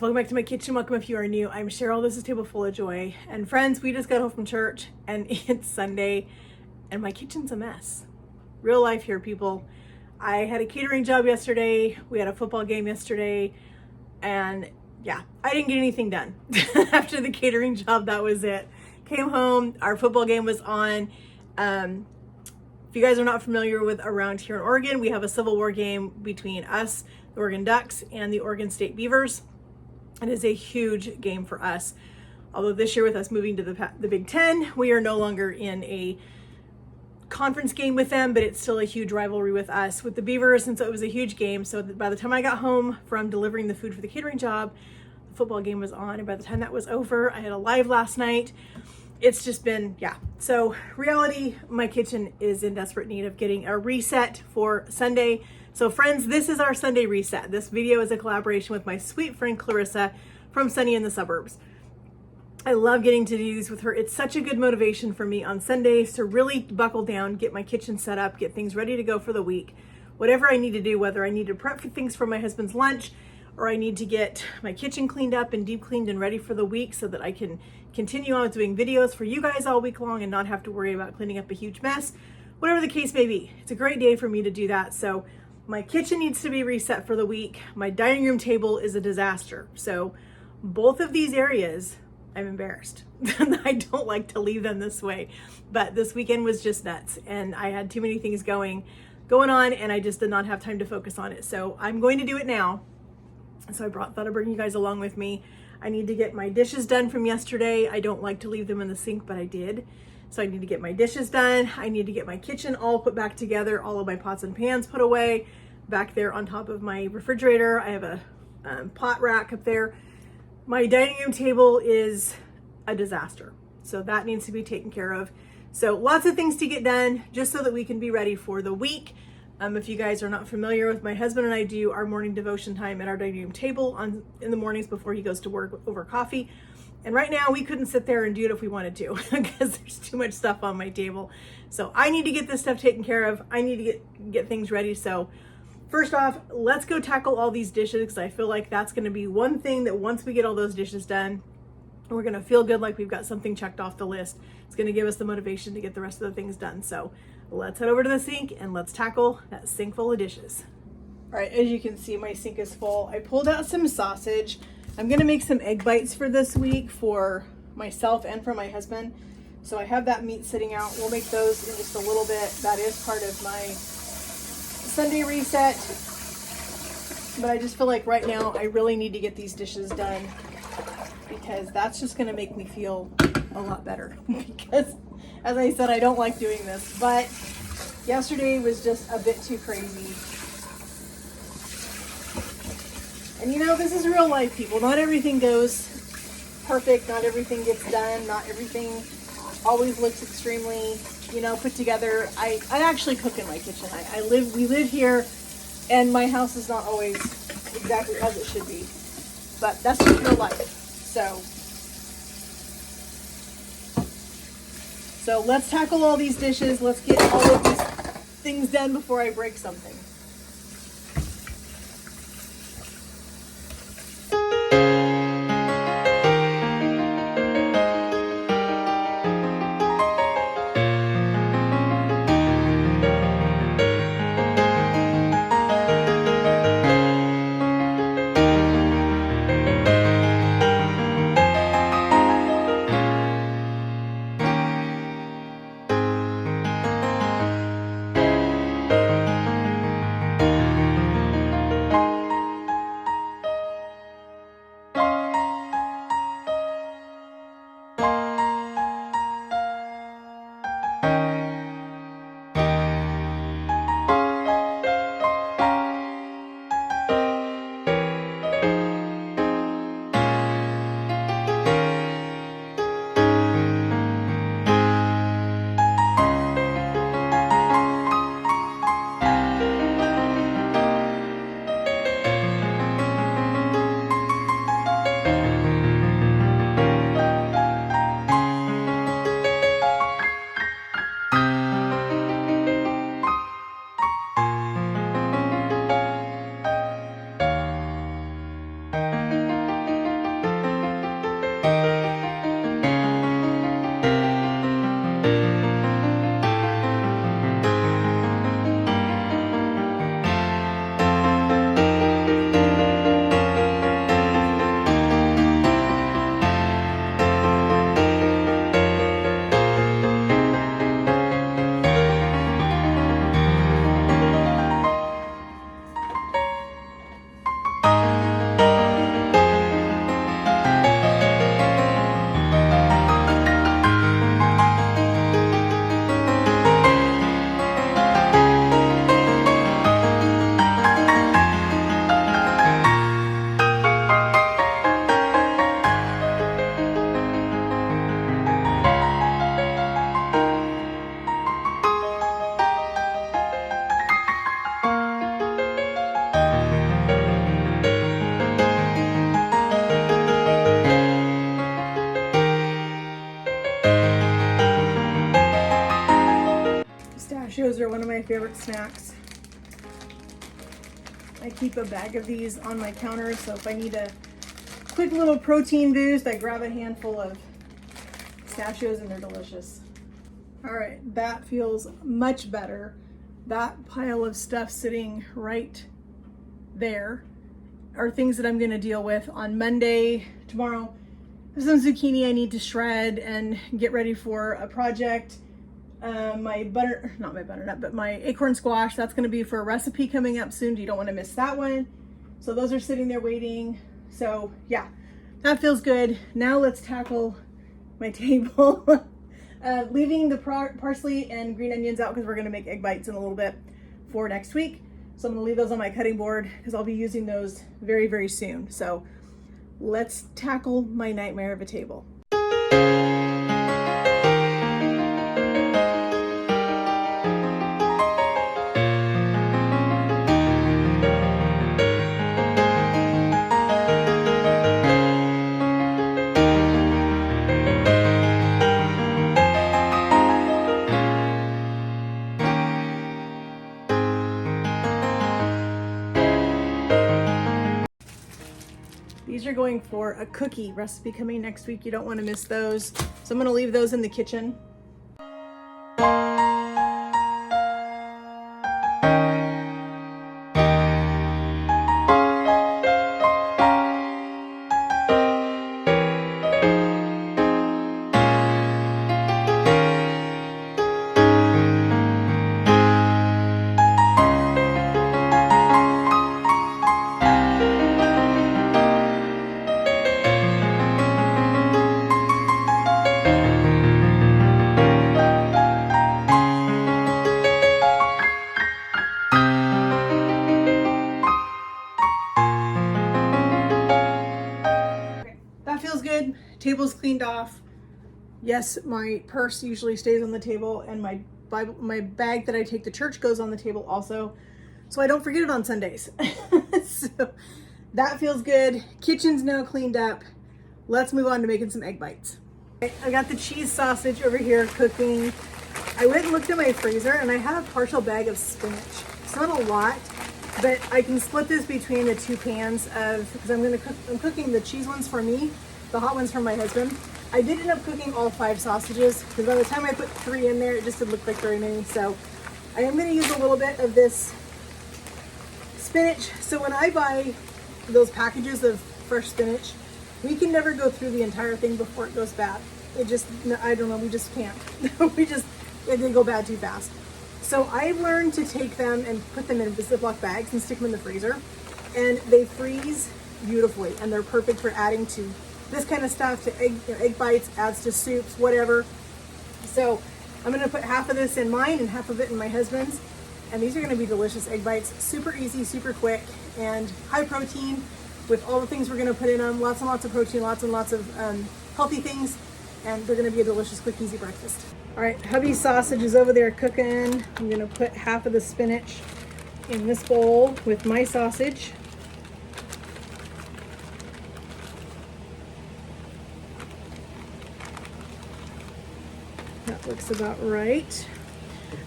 welcome back to my kitchen. Welcome if you are new. I'm Cheryl. This is Table Full of Joy. And friends, we just got home from church and it's Sunday and my kitchen's a mess. Real life here, people. I had a catering job yesterday. We had a football game yesterday. And yeah, I didn't get anything done. After the catering job, that was it. Came home, our football game was on. If you guys are not familiar with around here in Oregon, we have a Civil War game between us, the Oregon Ducks, and the Oregon State Beavers. It is a huge game for us. Although this year with us moving to the Big Ten, we are no longer in a conference game with them, but it's still a huge rivalry with us with the Beavers, and so it was a huge game. So by the time I got home from delivering the food for the catering job, the football game was on, and by the time that was over, I had a live last night. It's just been, yeah. So reality, my kitchen is in desperate need of getting a reset for Sunday. So friends, this is our Sunday reset. This video is a collaboration with my sweet friend Clarissa from Sunny in the Suburbs. I love getting to do these with her. It's such a good motivation for me on Sundays to really buckle down, get my kitchen set up, get things ready to go for the week. Whatever I need to do, whether I need to prep for things for my husband's lunch, or I need to get my kitchen cleaned up and deep cleaned and ready for the week so that I can continue on doing videos for you guys all week long and not have to worry about cleaning up a huge mess. Whatever the case may be, it's a great day for me to do that. So my kitchen needs to be reset for the week. My dining room table is a disaster. So both of these areas, I'm embarrassed. I don't like to leave them this way, but this weekend was just nuts and I had too many things going on and I just did not have time to focus on it. So I'm going to do it now. So I thought I'd bring you guys along with me. I need to get my dishes done from yesterday. I don't like to leave them in the sink, but I did. So I need to get my dishes done. I need to get my kitchen all put back together, all of my pots and pans put away. Back there on top of my refrigerator, I have a pot rack up there. My dining room table is a disaster. So that needs to be taken care of. So lots of things to get done just so that we can be ready for the week. If you guys are not familiar with, my husband and I do our morning devotion time at our dining room table in the mornings before he goes to work over coffee. And right now we couldn't sit there and do it if we wanted to because there's too much stuff on my table. So I need to get this stuff taken care of. I need to get things ready. So first off, let's go tackle all these dishes because I feel like that's going to be one thing that once we get all those dishes done, we're going to feel good like we've got something checked off the list. It's going to give us the motivation to get the rest of the things done. So let's head over to the sink and let's tackle that sink full of dishes. All right, as you can see, my sink is full. I pulled out some sausage. I'm going to make some egg bites for this week for myself and for my husband. So I have that meat sitting out. We'll make those in just a little bit. That is part of my Sunday reset. But I just feel like right now I really need to get these dishes done because that's just going to make me feel a lot better because as I said, I don't like doing this, but yesterday was just a bit too crazy. And you know, this is real life, people. Not everything goes perfect. Not everything gets done. Not everything always looks extremely, put together. I actually cook in my kitchen. We live here and my house is not always exactly as it should be, but that's just real life. So let's tackle all these dishes. Let's get all of these things done before I break something. pistachios are one of my favorite snacks. I keep a bag of these on my counter, so if I need a quick little protein boost, I grab a handful of pistachios and they're delicious. All right, that feels much better. That pile of stuff sitting right there are things that I'm gonna deal with on Monday. Tomorrow, there's some zucchini I need to shred and get ready for a project. My acorn squash, that's gonna be for a recipe coming up soon. You don't wanna miss that one. So those are sitting there waiting. So yeah, that feels good. Now let's tackle my table. Leaving the parsley and green onions out because we're gonna make egg bites in a little bit for next week. So I'm gonna leave those on my cutting board because I'll be using those very, very soon. So let's tackle my nightmare of a table. These are going for a cookie recipe coming next week. You don't want to miss those. So I'm going to leave those in the kitchen. Good. Table's cleaned off. Yes, my purse usually stays on the table, and my bag that I take to church goes on the table also, so I don't forget it on Sundays. So that feels good. Kitchen's now cleaned up. Let's move on to making some egg bites. I got the cheese sausage over here cooking. I went and looked at my freezer, and I have a partial bag of spinach. It's not a lot, but I can split this between the two pans because I'm cooking the cheese ones for me, the hot ones for my husband. I did end up cooking all 5 sausages because by the time I put 3 in there, it just didn't look like very many. So I am going to use a little bit of this spinach. So when I buy those packages of fresh spinach, we can never go through the entire thing before it goes bad. It just, I don't know, we just can't. They go bad too fast. So I've learned to take them and put them in Ziploc bags and stick them in the freezer, and they freeze beautifully, and they're perfect for adding to this kind of stuff, to egg bites, adds to soups, whatever. So I'm gonna put half of this in mine and half of it in my husband's, and these are gonna be delicious egg bites. Super easy, super quick, and high protein with all the things we're gonna put in them. Lots and lots of protein, lots and lots of healthy things, and they're gonna be a delicious, quick, easy breakfast. All right, hubby's sausage is over there cooking. I'm gonna put half of the spinach in this bowl with my sausage. That looks about right.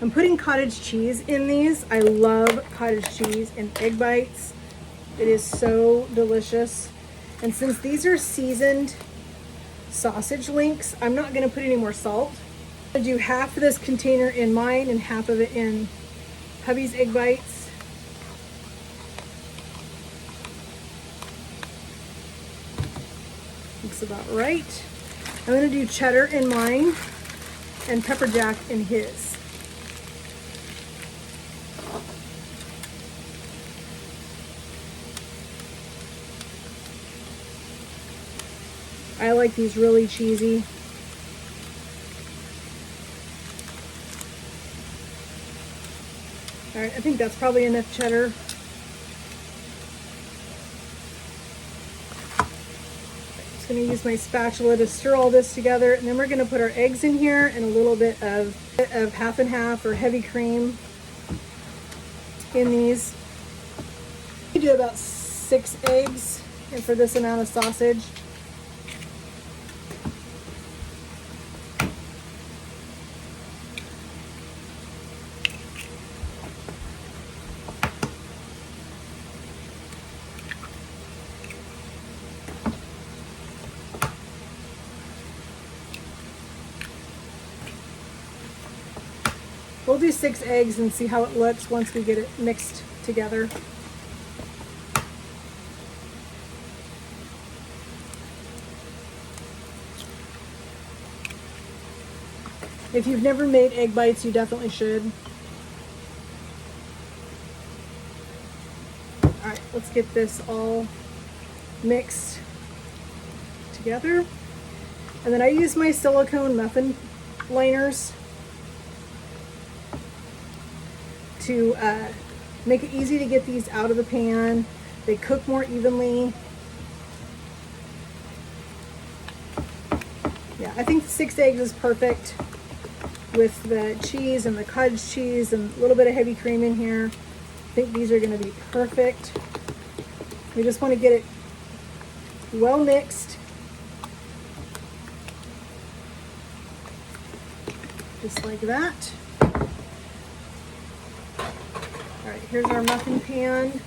I'm putting cottage cheese in these. I love cottage cheese in egg bites. It is so delicious. And since these are seasoned sausage links, I'm not gonna put any more salt. I'm gonna do half of this container in mine and half of it in hubby's egg bites. Looks about right. I'm gonna do cheddar in mine and pepper jack in his. I like these really cheesy. All right, I think that's probably enough cheddar. Just gonna use my spatula to stir all this together, and then we're gonna put our eggs in here and a little bit of half and half or heavy cream in these. We do about 6 eggs and for this amount of sausage. we'll do 6 eggs and see how it looks once we get it mixed together. If you've never made egg bites, you definitely should. All right, let's get this all mixed together. And then I use my silicone muffin liners to make it easy to get these out of the pan. They cook more evenly. Yeah, I think 6 eggs is perfect with the cheese and the cottage cheese and a little bit of heavy cream in here. I think these are going to be perfect. We just want to get it well mixed. Just like that. All right, here's our muffin pan.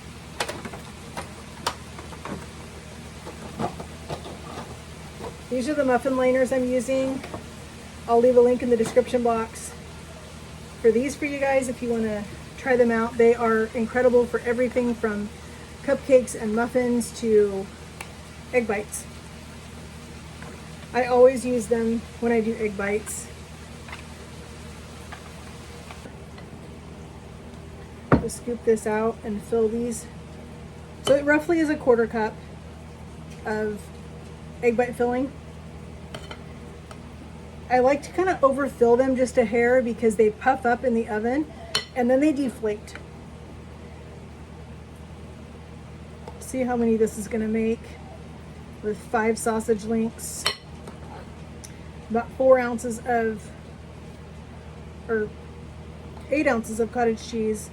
These are the muffin liners I'm using. I'll leave a link in the description box for these for you guys if you want to try them out. They are incredible for everything from cupcakes and muffins to egg bites. I always use them when I do egg bites. Just scoop this out and fill these. So it roughly is a 1/4 cup of egg bite filling. I like to kind of overfill them just a hair because they puff up in the oven and then they deflate. See how many this is going to make with 5 sausage links, about 4 ounces of, or 8 ounces of cottage cheese,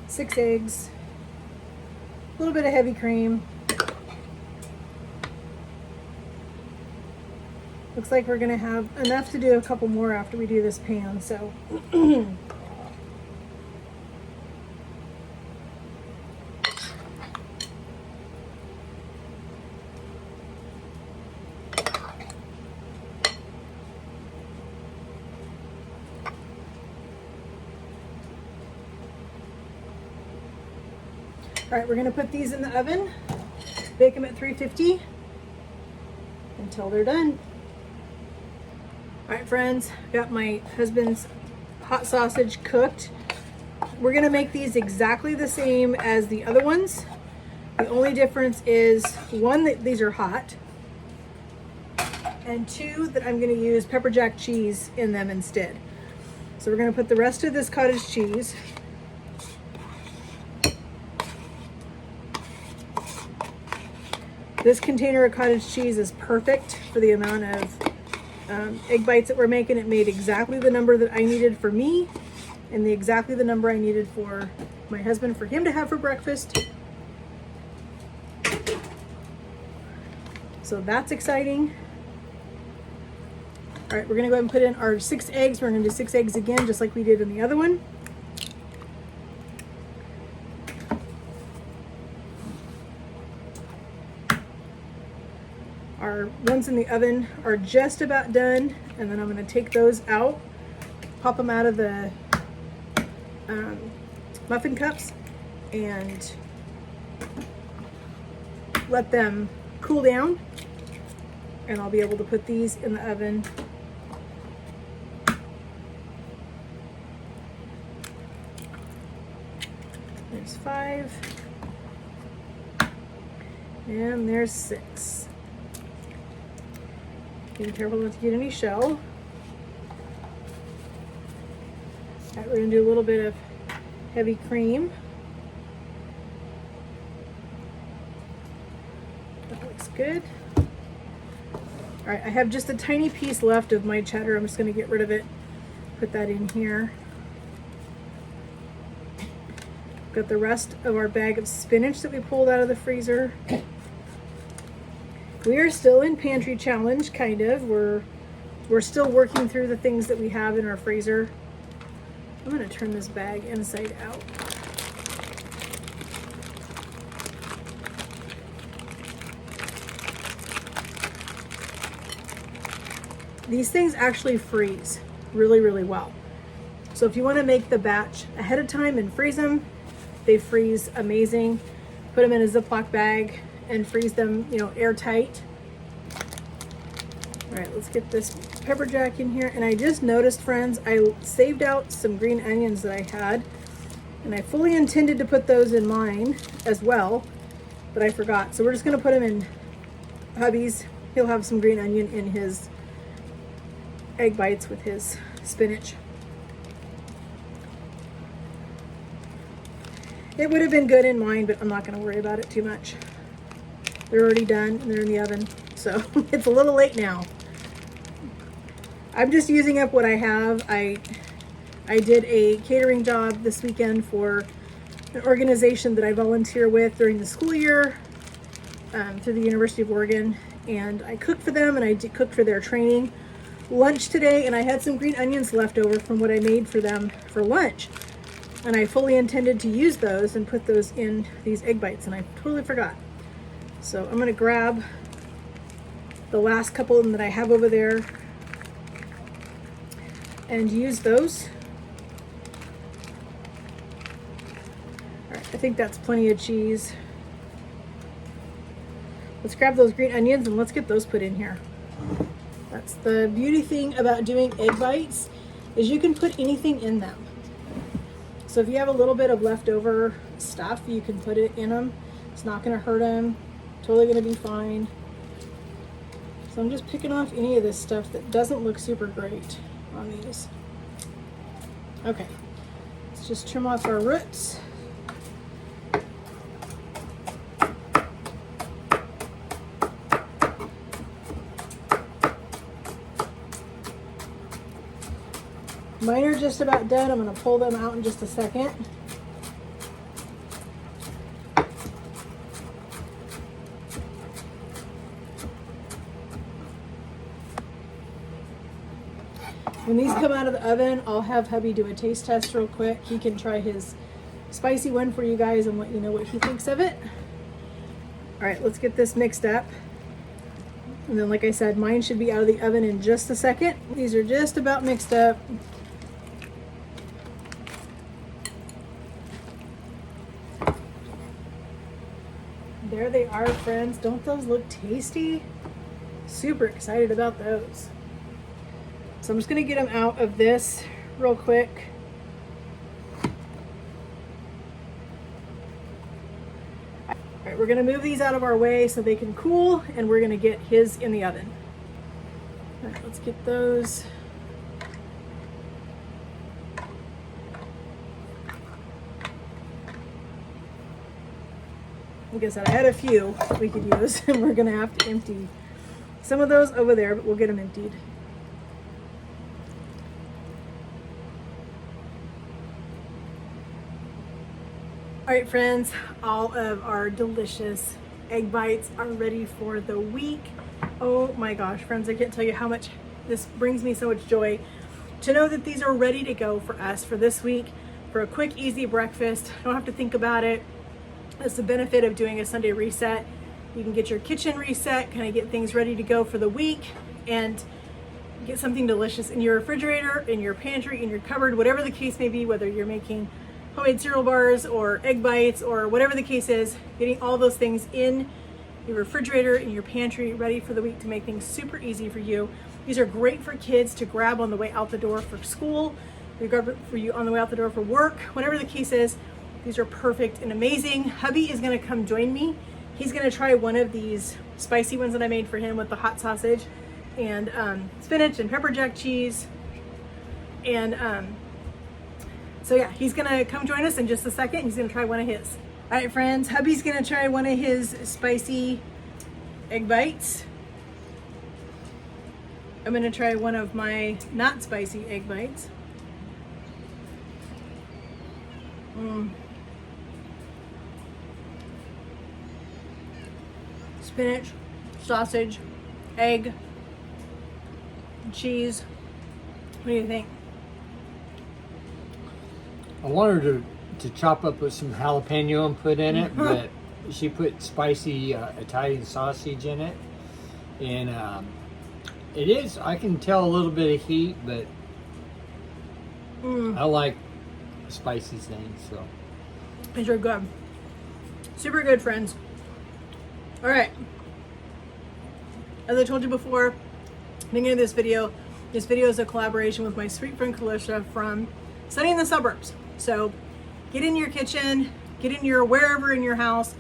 6 eggs, a little bit of heavy cream. Looks like we're gonna have enough to do a couple more after we do this pan, so. All right, we're gonna put these in the oven, bake them at 350 until they're done. All right, friends, got my husband's hot sausage cooked. We're gonna make these exactly the same as the other ones. The only difference is, 1, that these are hot, and 2, that I'm gonna use pepper jack cheese in them instead. So we're gonna put the rest of this cottage cheese. This container of cottage cheese is perfect for the amount of egg bites that we're making. It made exactly the number that I needed for me and exactly the number I needed for my husband, for him to have for breakfast. So that's exciting. All right, we're gonna go ahead and put in our 6 eggs. We're gonna do 6 eggs again, just like we did in the other one. Our ones in the oven are just about done, and then I'm going to take those out, pop them out of the muffin cups, and let them cool down, and I'll be able to put these in the oven. There's 5, and there's 6. Be careful not to get any shell. All right, we're gonna do a little bit of heavy cream. That looks good. All right, I have just a tiny piece left of my cheddar. I'm just gonna get rid of it, put that in here. Got the rest of our bag of spinach that we pulled out of the freezer. We are still in pantry challenge, kind of. We're still working through the things that we have in our freezer. I'm gonna turn this bag inside out. These things actually freeze. really, really well. So if you want to make the batch ahead of time and freeze them, they freeze amazing. Put them in a Ziploc bag and freeze them, you know, airtight. All right, let's get this pepper jack in here. And I just noticed, friends, I saved out some green onions that I had, and I fully intended to put those in mine as well, but I forgot. So we're just gonna put them in hubby's. He'll have some green onion in his egg bites with his spinach. It would have been good in mine, but I'm not gonna worry about it too much. They're already done and they're in the oven, so it's a little late now. I'm just using up what I have. I did a catering job this weekend for an organization that I volunteer with during the school year through the University of Oregon, and I cooked for them and I cooked for their training lunch today, and I had some green onions left over from what I made for them for lunch, and I fully intended to use those and put those in these egg bites, and I totally forgot. So I'm gonna grab the last couple of them that I have over there and use those. All right, I think that's plenty of cheese. Let's grab those green onions and let's get those put in here. That's the beauty thing about doing egg bites, is you can put anything in them. So if you have a little bit of leftover stuff, you can put it in them. It's not gonna hurt them, totally gonna be fine. So I'm just picking off any of this stuff that doesn't look super great on these. Okay, let's just trim off our roots. Mine are just about done. I'm going to pull them out in just a second. When these come out of the oven, I'll have hubby do a taste test real quick. He can try his spicy one for you guys and let you know what he thinks of it. All right, let's get this mixed up. And then, like I said, mine should be out of the oven in just a second. These are just about mixed up. There they are, friends. Don't those look tasty? Super excited about those. So I'm just gonna get them out of this real quick. All right, we're gonna move these out of our way so they can cool, and we're gonna get his in the oven. All right, let's get those. Like I said, I had a few we could use, and we're gonna have to empty some of those over there, but we'll get them emptied. All right, friends, all of our delicious egg bites are ready for the week. Oh my gosh, friends, I can't tell you how much this brings me so much joy to know that these are ready to go for us for this week, for a quick, easy breakfast. Don't have to think about it. That's the benefit of doing a Sunday reset. You can get your kitchen reset, kind of get things ready to go for the week, and get something delicious in your refrigerator, in your pantry, in your cupboard, whatever the case may be, whether you're making homemade cereal bars or egg bites or whatever the case is, getting all those things in your refrigerator, in your pantry, ready for the week to make things super easy for you. These are great for kids to grab on the way out the door for school, they grab for you on the way out the door for work, whatever the case is. These are perfect and amazing. Hubby is gonna come join me. He's gonna try one of these spicy ones that I made for him with the hot sausage and spinach and pepper jack cheese. And so yeah, he's gonna come join us in just a second. He's gonna try one of his. All right, friends, hubby's gonna try one of his spicy egg bites. I'm gonna try one of my not spicy egg bites. Spinach, sausage, egg, cheese. What do you think? I wanted her to chop up with some jalapeno and put in it, but she put spicy Italian sausage in it. And it is, I can tell a little bit of heat, but I like spicy things, so. These are good. Super good, friends. All right. As I told you before, at the beginning of this video is a collaboration with my sweet friend Clarissa from Sunny in the Suburbs. So get in your kitchen, get in your wherever in your house,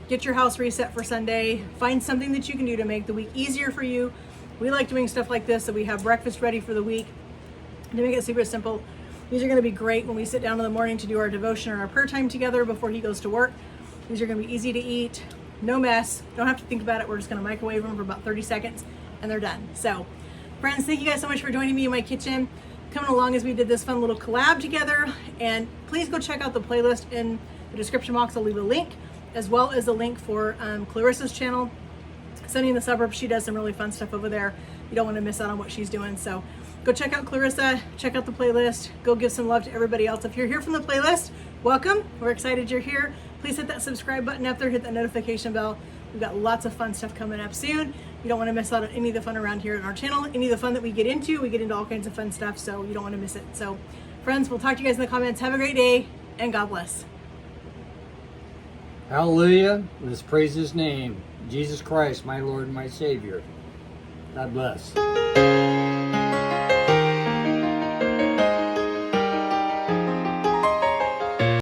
get your house reset for Sunday, find something that you can do to make the week easier for you. We like doing stuff like this, so we have breakfast ready for the week to make it super simple. These are going to be great when we sit down in the morning to do our devotion or our prayer time together before he goes to work. These are going to be easy to eat, no mess, don't have to think about it. We're just going to microwave them for about 30 seconds and they're done. So friends, thank you guys so much for joining me in my kitchen, coming along as we did this fun little collab together. And please go check out the playlist in the description box. I'll leave a link, as well as a link for Clarissa's channel, Sunny in the Suburbs. She does some really fun stuff over there. You don't want to miss out on what she's doing. So go check out Clarissa, check out the playlist, go give some love to everybody else. If you're here from the playlist, welcome. We're excited you're here. Please hit that subscribe button up there, hit that notification bell. We've got lots of fun stuff coming up soon. You don't want to miss out on any of the fun around here on our channel, any of the fun that we get into all kinds of fun stuff, so you don't want to miss it. So friends, we'll talk to you guys in the comments. Have a great day and God bless. Hallelujah. Let's praise his name. Jesus Christ, my Lord and my Savior. God bless.